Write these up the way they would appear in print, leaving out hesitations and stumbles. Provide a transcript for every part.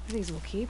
These will keep.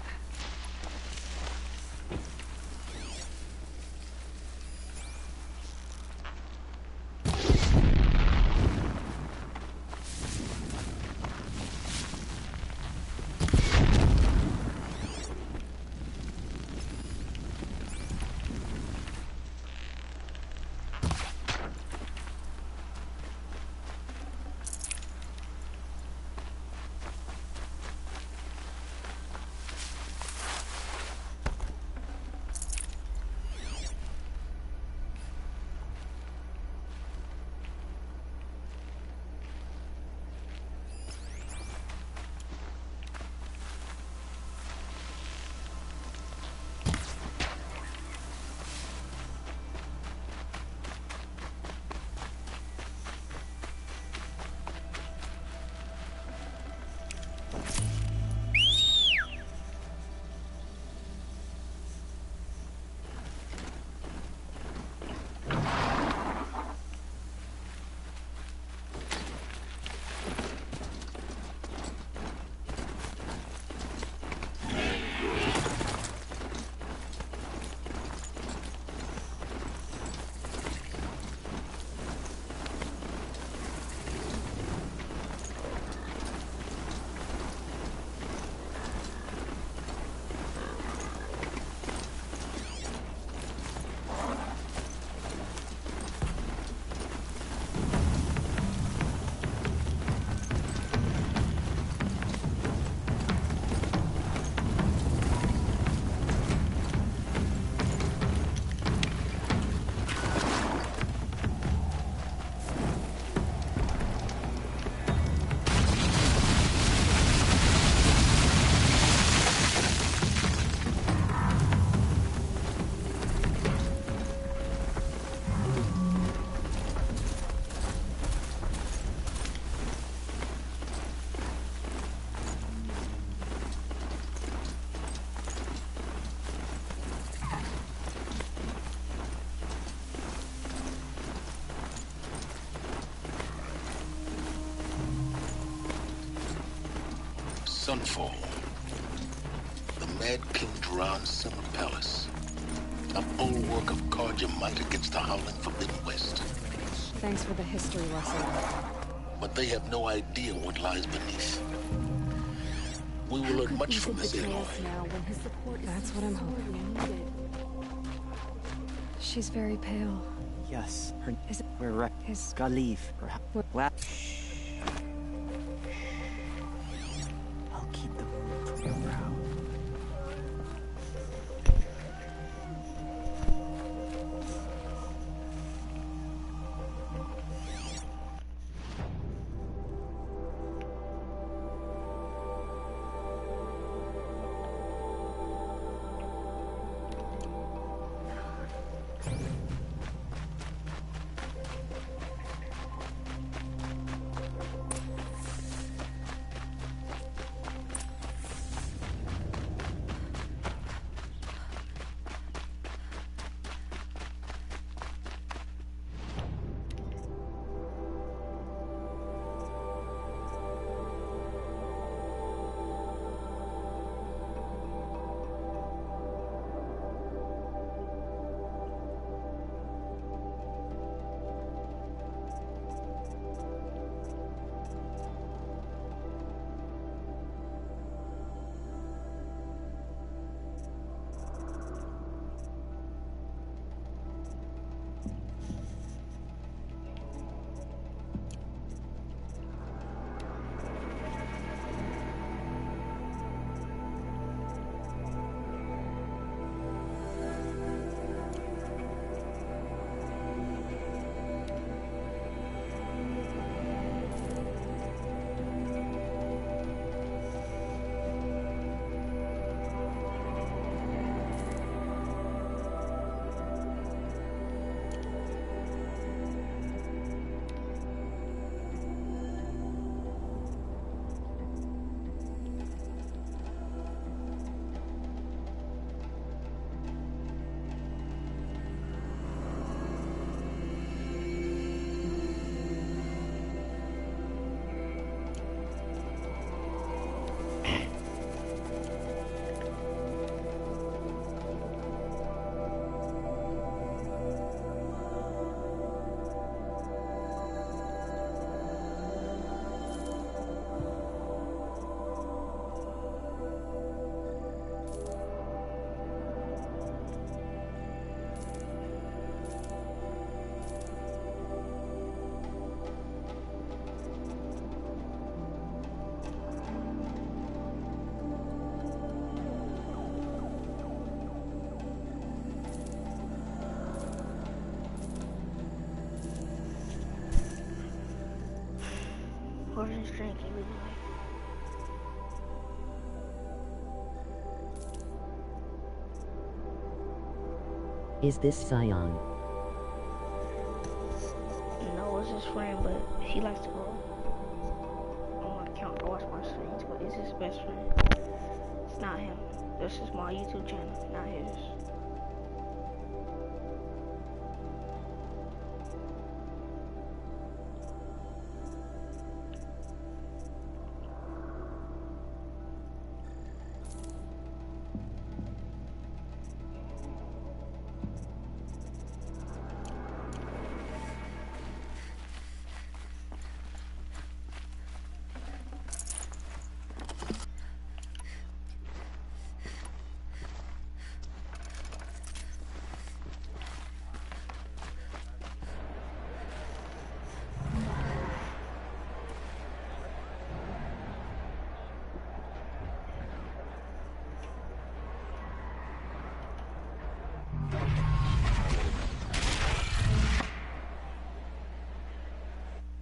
Sunfall. The Mad King Duran's summer palace. A bulwark of Carja might against the howling Forbidden West. Thanks for the history lesson. But they have no idea what lies beneath. We will learn much from this, Aloy. That's what I'm hoping. She's very pale. Yes, her Is it? we're Is Galeev, perhaps. Well, I'll keep the moon from your brow. Thank you, Leroy. Is this Sion? No, it's his friend, but he likes to go on my account to watch my streams, but it's his best friend. It's not him. This is my YouTube channel, not his.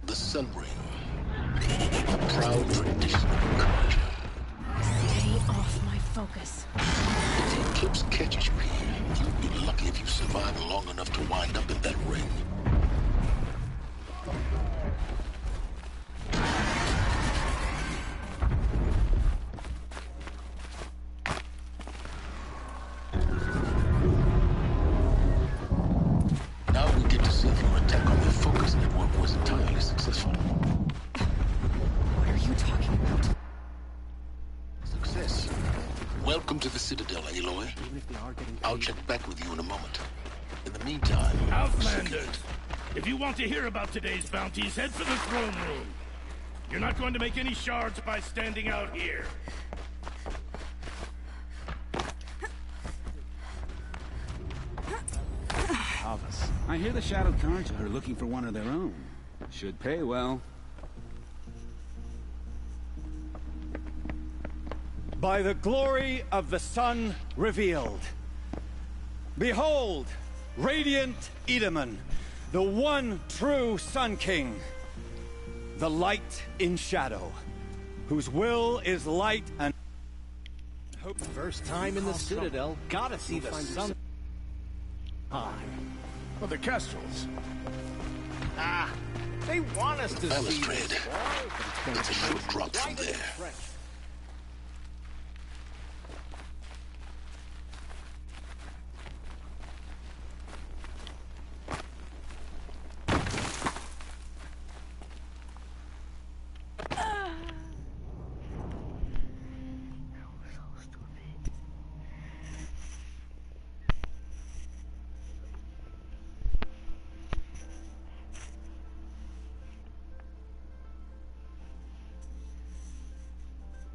The Sun Ring, a proud tradition of Carja. Stay off my focus. If the eclipse catches you here, you'll be lucky if you survive long enough to wind up in that ring. Now we get to see if your attack on the focus network was entirely successful. What are you talking about? Success. Welcome to the Citadel, Aloy. I'll check back with you in a moment. In the meantime, Outlanders, if you want to hear about today's bounties, head for the throne room. You're not going to make any shards by standing out here. Alvis, I hear the Shadow Carja are looking for one of their own. Should pay well. By the glory of the sun revealed. Behold, radiant Edaman, the one true Sun King. The light in shadow, whose will is light and hope. First time in the Citadel, gotta see the sun high. Well, the Kestrels. Ah, they want us to see Balustrade. this, boy. It's a short drop from Right in there. French.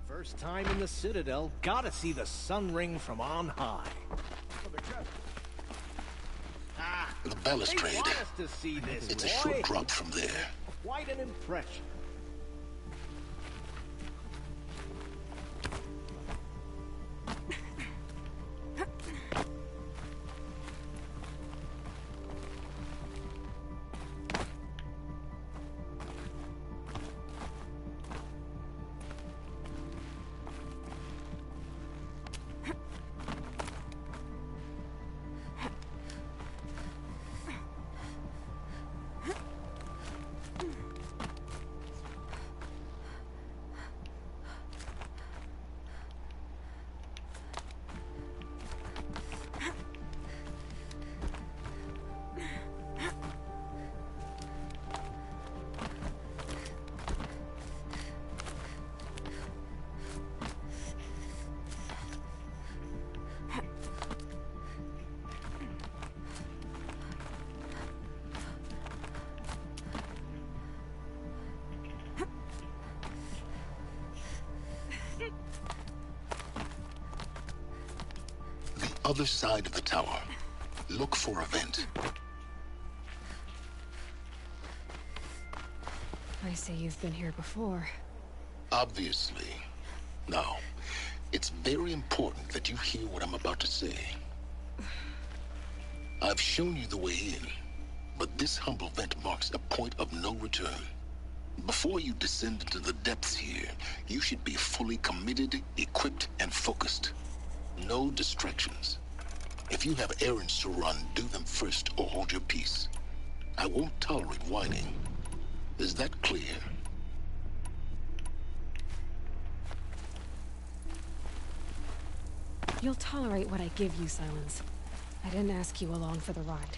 First time in the Citadel, gotta see the sun ring from on high. Ah, The they balustrade. want us to see this, It's a boy. short drop from there. Quite an impression. Other side of the tower. Look for a vent. I see you've been here before. Obviously. Now, it's very important that you hear what I'm about to say. I've shown you the way in, but this humble vent marks a point of no return. Before you descend into the depths here, you should be fully committed, equipped, and focused. No distractions. If you have errands to run, do them first or hold your peace. I won't tolerate whining. Is that clear? You'll tolerate what I give you, Silence. I didn't ask you along for the ride.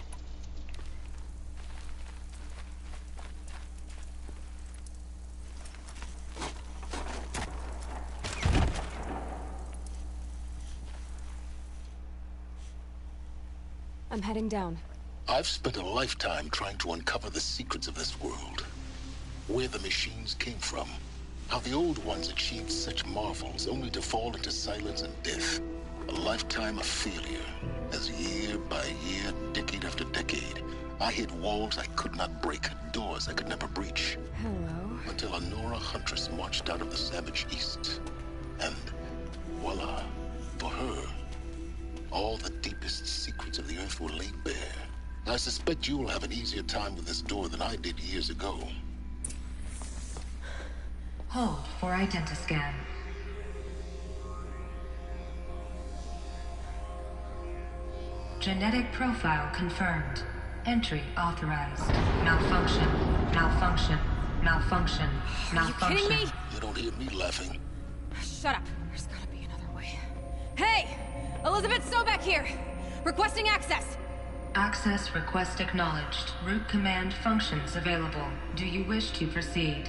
I'm heading down. I've spent a lifetime trying to uncover the secrets of this world. Where the machines came from. How the old ones achieved such marvels only to fall into silence and death. A lifetime of failure. As year by year, decade after decade, I hit walls I could not break, doors I could never breach. Hello. Until a Nora huntress marched out of the savage east. And voila, for her, all the deepest secrets of the Earth were laid bare. I suspect you will have an easier time with this door than I did years ago. Hold for identiscan. Genetic profile confirmed. Entry authorized. Malfunction. Malfunction. Malfunction. Malfunction. Are you kidding me? You don't hear me laughing. Shut up. There's gotta be another way. Hey! Elizabeth Sobek here! Requesting access! Access request acknowledged. Root command functions available. Do you wish to proceed?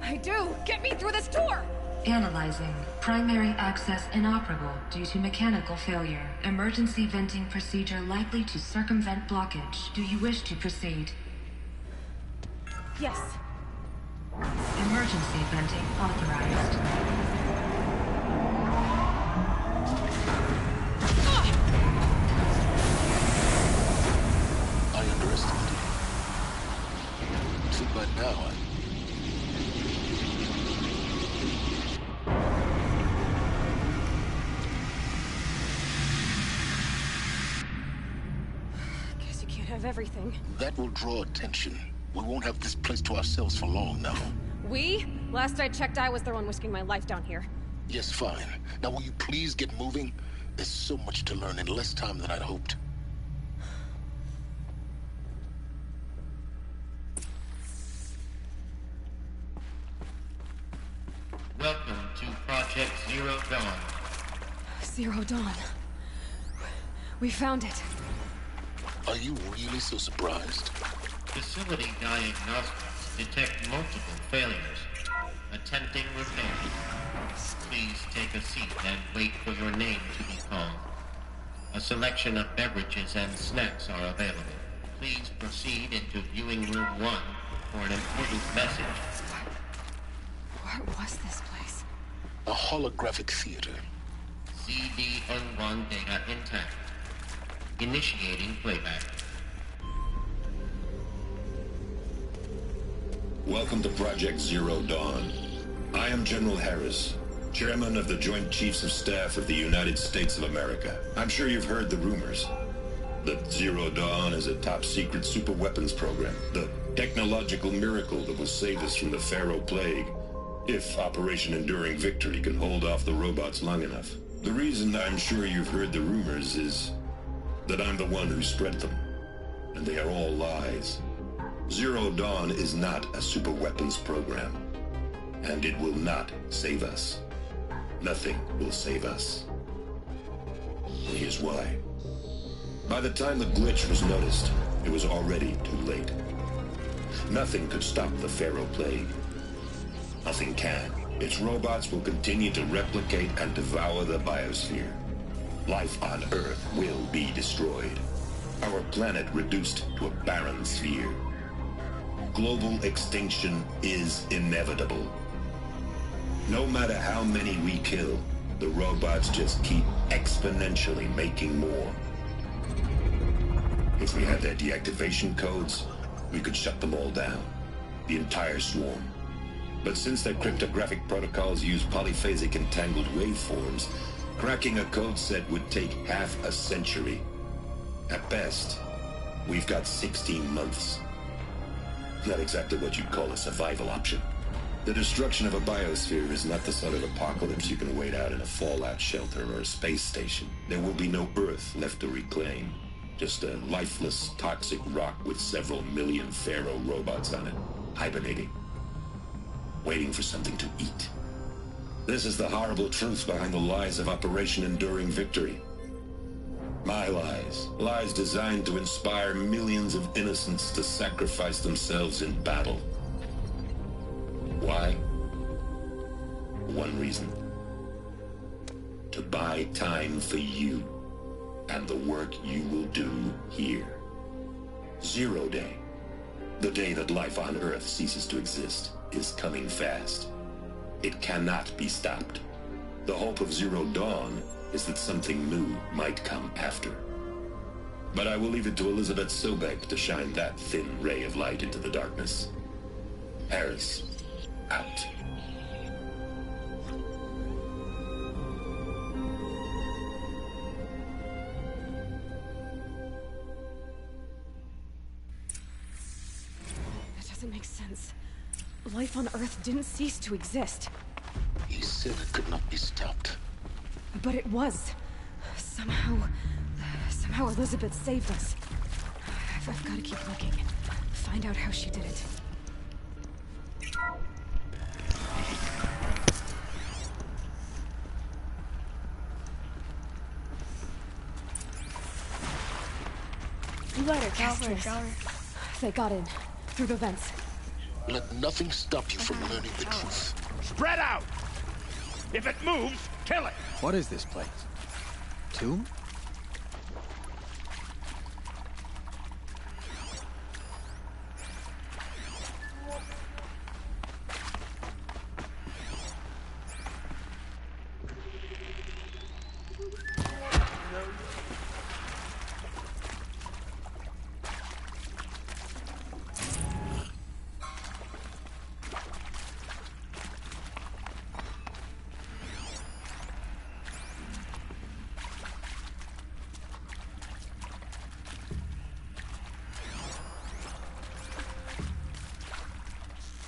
I do! Get me through this door! Analyzing. Primary access inoperable due to mechanical failure. Emergency venting procedure likely to circumvent blockage. Do you wish to proceed? Yes. Emergency venting authorized. I underestimated you. Too bad now Guess you can't have everything. That will draw attention. We won't have this place to ourselves for long now. We? Last I checked, I was the one risking my life down here. Yes, fine. Now will you please get moving? There's so much to learn in less time than I'd hoped. Welcome to Project Zero Dawn. Zero Dawn. We found it. Are you really so surprised? Facility diagnostics detect multiple failures. Attempting repair. Please take a seat and wait for your name to be called. A selection of beverages and snacks are available. Please proceed into viewing room 1 for an important message. What was this place? A holographic theater. CD01 data intact. Initiating playback. Welcome to Project Zero Dawn. I am General Harris, Chairman of the Joint Chiefs of Staff of the United States of America. I'm sure you've heard the rumors. That Zero Dawn is a top-secret superweapons program. The technological miracle that will save us from the Pharaoh Plague, if Operation Enduring Victory can hold off the robots long enough. The reason I'm sure you've heard the rumors is that I'm the one who spread them. And they are all lies. Zero Dawn is not a superweapons program. And it will not save us. Nothing will save us. Here's why. By the time the glitch was noticed, it was already too late. Nothing could stop the Pharaoh Plague. Nothing can. Its robots will continue to replicate and devour the biosphere. Life on Earth will be destroyed. Our planet reduced to a barren sphere. Global extinction is inevitable. No matter how many we kill, the robots just keep exponentially making more. If we had their deactivation codes, we could shut them all down. The entire swarm. But since their cryptographic protocols use polyphasic entangled waveforms, cracking a code set would take half a century. At best, we've got 16 months. Not exactly what you'd call a survival option. The destruction of a biosphere is not the sort of apocalypse you can wait out in a fallout shelter or a space station. There will be no Earth left to reclaim. Just a lifeless, toxic rock with several million Pharaoh robots on it, hibernating, waiting for something to eat. This is the horrible truth behind the lies of Operation Enduring Victory. My lies. Lies designed to inspire millions of innocents to sacrifice themselves in battle. Why? One reason. To buy time for you and the work you will do here. Zero Day, the day that life on Earth ceases to exist, is coming fast. It cannot be stopped. The hope of Zero Dawn is that something new might come after. But I will leave it to Elizabeth Sobek to shine that thin ray of light into the darkness. Harris, out. That doesn't make sense. Life on Earth didn't cease to exist. He said it could not be stopped. But it was. Somehow Elizabeth saved us. I've got to keep looking. Find out how she did it. You better shower. They got in. Through the vents. Let nothing stop you from learning the truth. Spread out! If it moves, kill it! What is this place? Tomb?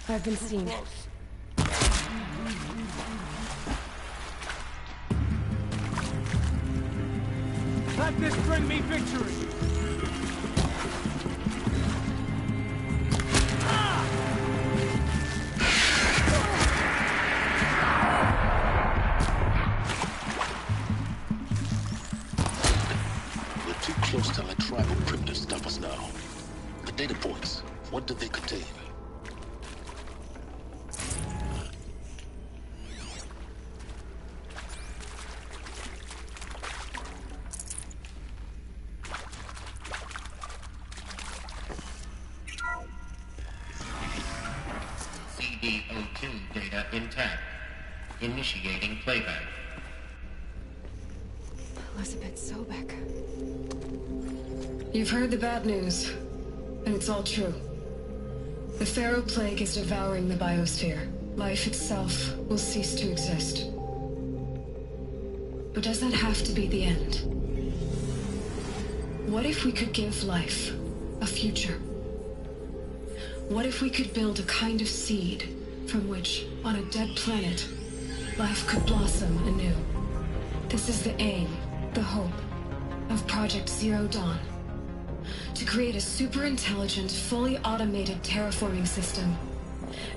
I've been seen. Let this bring me victory! We're too close to let tribal primitives stop us now. The data points, what did they contain? CD02 data intact. Initiating playback. Elizabeth Sobek. You've heard the bad news, and it's all true. The Pharaoh Plague is devouring the biosphere. Life itself will cease to exist. But does that have to be the end? What if we could give life a future? What if we could build a kind of seed from which, on a dead planet, life could blossom anew? This is the aim, the hope, of Project Zero Dawn. To create a super-intelligent, fully automated terraforming system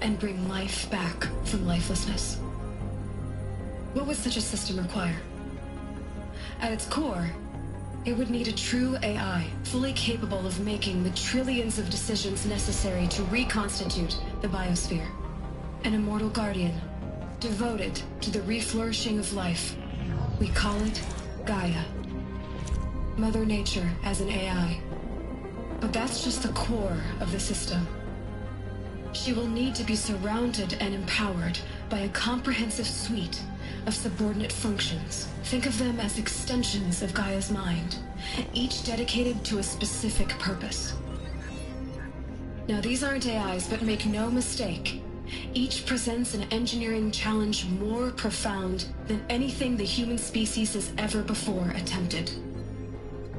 and bring life back from lifelessness. What would such a system require? At its core, it would need a true AI, fully capable of making the trillions of decisions necessary to reconstitute the biosphere. An immortal guardian, devoted to the reflourishing of life. We call it Gaia. Mother Nature as an AI. But that's just the core of the system. She will need to be surrounded and empowered by a comprehensive suite of subordinate functions. Think of them as extensions of Gaia's mind, each dedicated to a specific purpose. Now, these aren't AIs, but make no mistake, each presents an engineering challenge more profound than anything the human species has ever before attempted.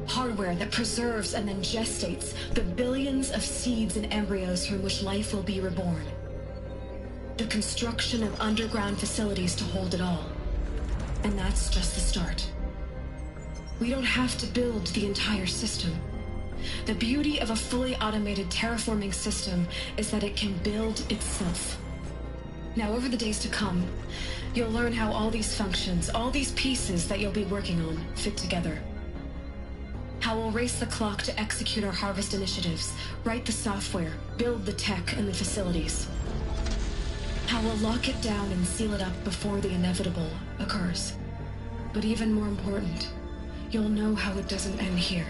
Hardware that preserves and then gestates the billions of seeds and embryos from which life will be reborn. The construction of underground facilities to hold it all. And that's just the start. We don't have to build the entire system. The beauty of a fully automated terraforming system is that it can build itself. Now, over the days to come, you'll learn how all these functions, all these pieces that you'll be working on, fit together. How we'll race the clock to execute our harvest initiatives, write the software, build the tech and the facilities. How we'll lock it down and seal it up before the inevitable occurs. But even more important, you'll know how it doesn't end here.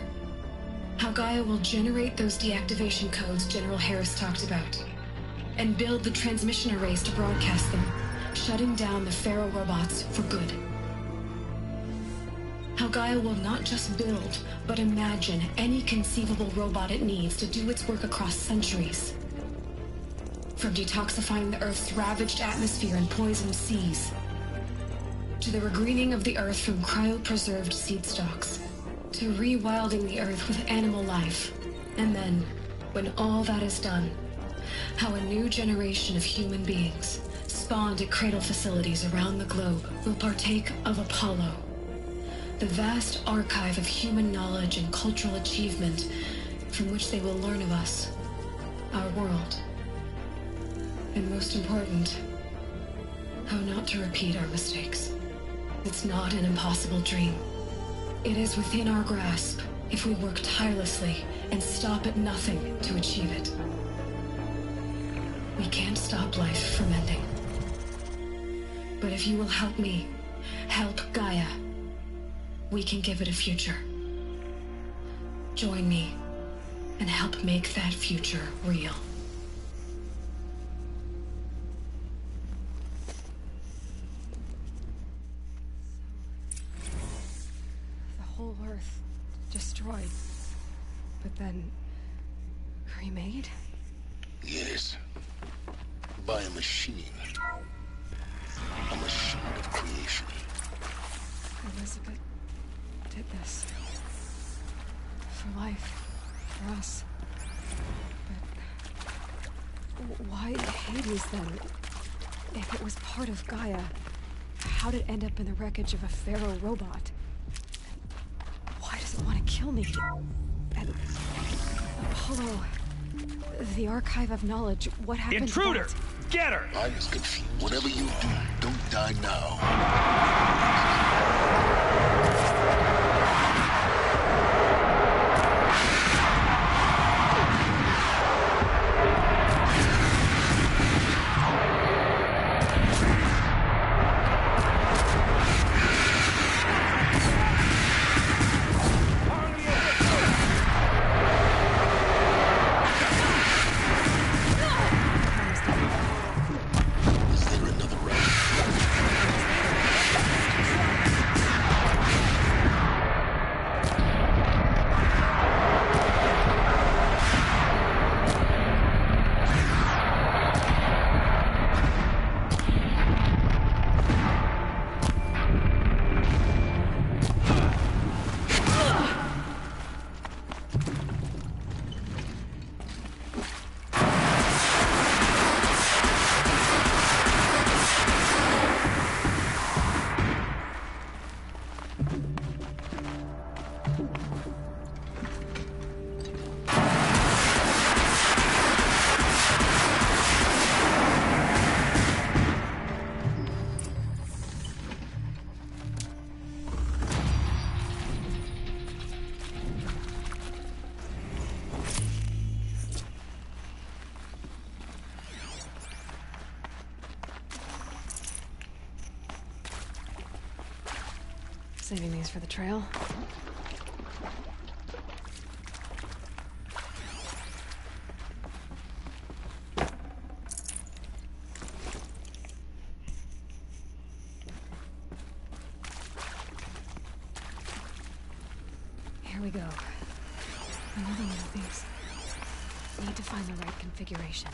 How Gaia will generate those deactivation codes General Harris talked about, and build the transmission arrays to broadcast them, shutting down the Pharaoh robots for good. How Gaia will not just build, but imagine any conceivable robot it needs to do its work across centuries. From detoxifying the Earth's ravaged atmosphere and poisoned seas, to the regreening of the Earth from cryopreserved seed stocks, to rewilding the Earth with animal life. And then, when all that is done, how a new generation of human beings, spawned at cradle facilities around the globe, will partake of Apollo, the vast archive of human knowledge and cultural achievement from which they will learn of us, our world. And most important, how not to repeat our mistakes. It's not an impossible dream. It is within our grasp if we work tirelessly and stop at nothing to achieve it. We can't stop life from ending. But if you will help me, help Gaia, we can give it a future. Join me and help make that future real. Whole Earth destroyed, but then remade? Yes. By a machine. A machine of creation. Elizabeth did this. For life. For us. But why Hades then? If it was part of Gaia, how'd it end up in the wreckage of a Pharaoh robot? Why does it want to kill me? And Apollo, the archive of knowledge, what happened? Intruder! To that? Get her! I was confused. Whatever you do, don't die now. Saving these for the trail. Here we go. Another one of these. Need to find the right configuration.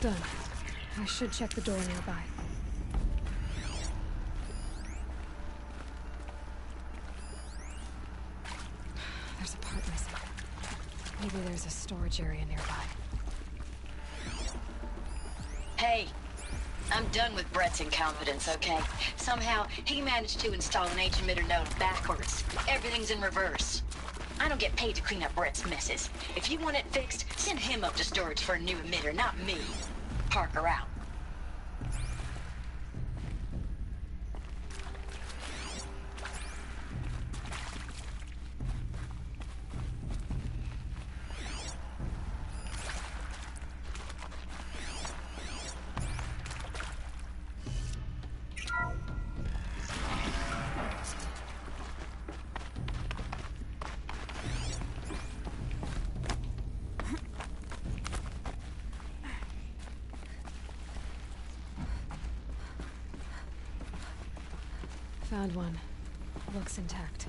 Done. I should check the door nearby. There's a part missing. Maybe there's a storage area nearby. Hey, I'm done with Brett's incompetence, okay? Somehow, he managed to install an H-emitter node backwards. Everything's in reverse. I don't get paid to clean up Brett's messes. If you want it fixed, send him up to storage for a new emitter, not me. Parker out. Found one. Looks intact.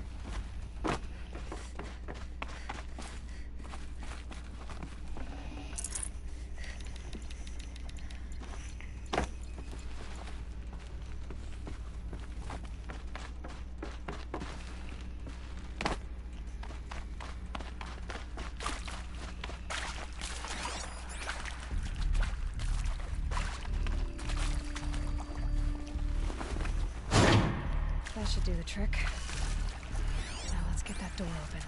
That should do the trick. Now let's get that door open.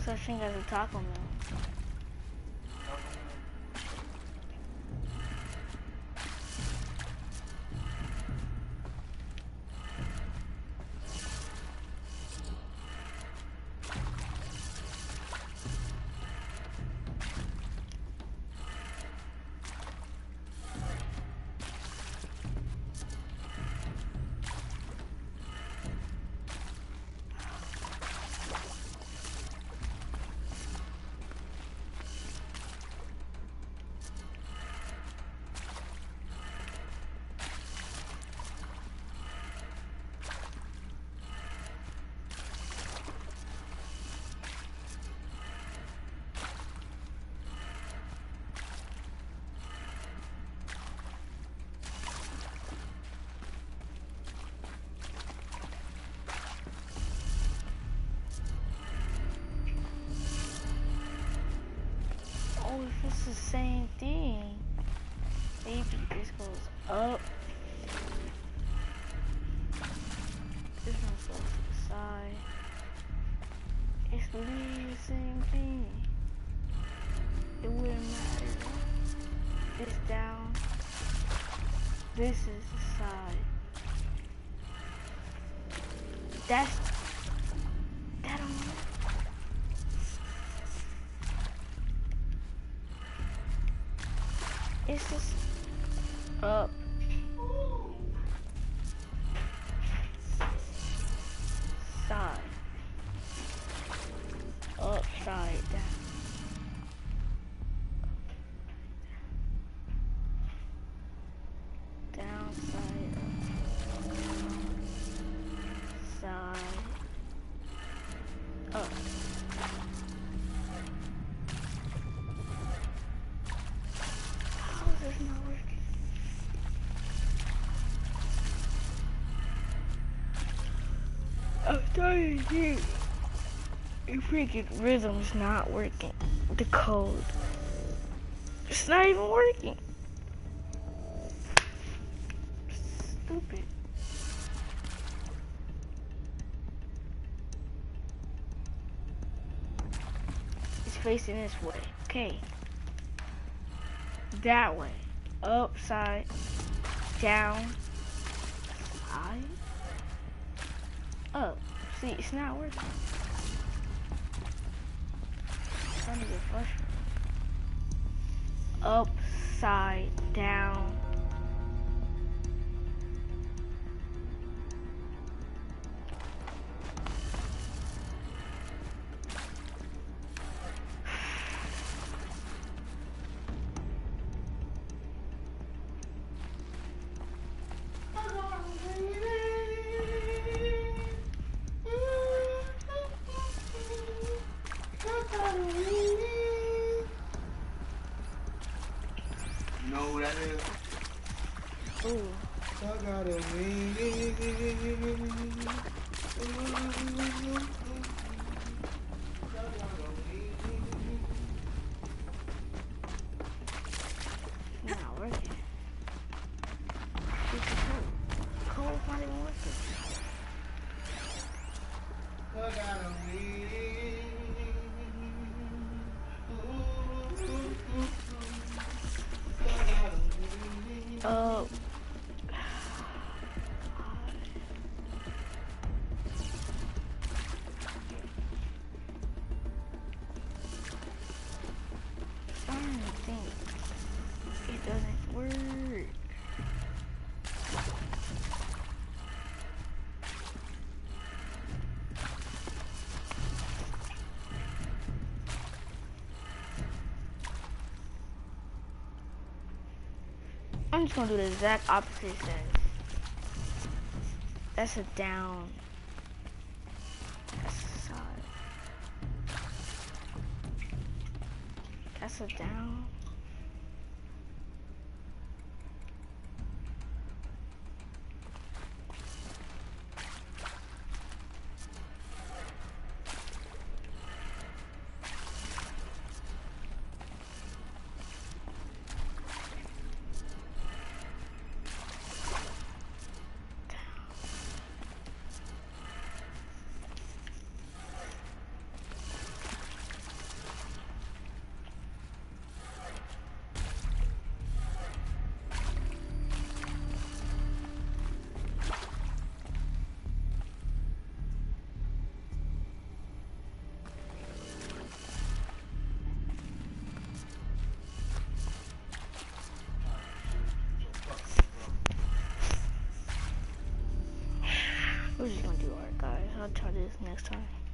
such thing as a Taco Bell. Oh, if it's the same thing, maybe this goes up. This one goes to the side. It's literally the same thing. It wouldn't matter. This down. This is the side. That don't matter. It's just up. Side. Upside down. Downside up. Side up. How is this not working? I'm trying to see. The freaking rhythm's not working. The code. It's not even working. Stupid. It's facing this way. Okay. That way. Upside. Down. Side. Up. See, it's not working. I'm trying to get frustrated. Upside down. Ooh. I got a Not working. Code's not even working. I got a Oh. I think it doesn't work. I'm just gonna do the exact opposite it says. That's a down. That's a side. That's a down. I'll try this next time.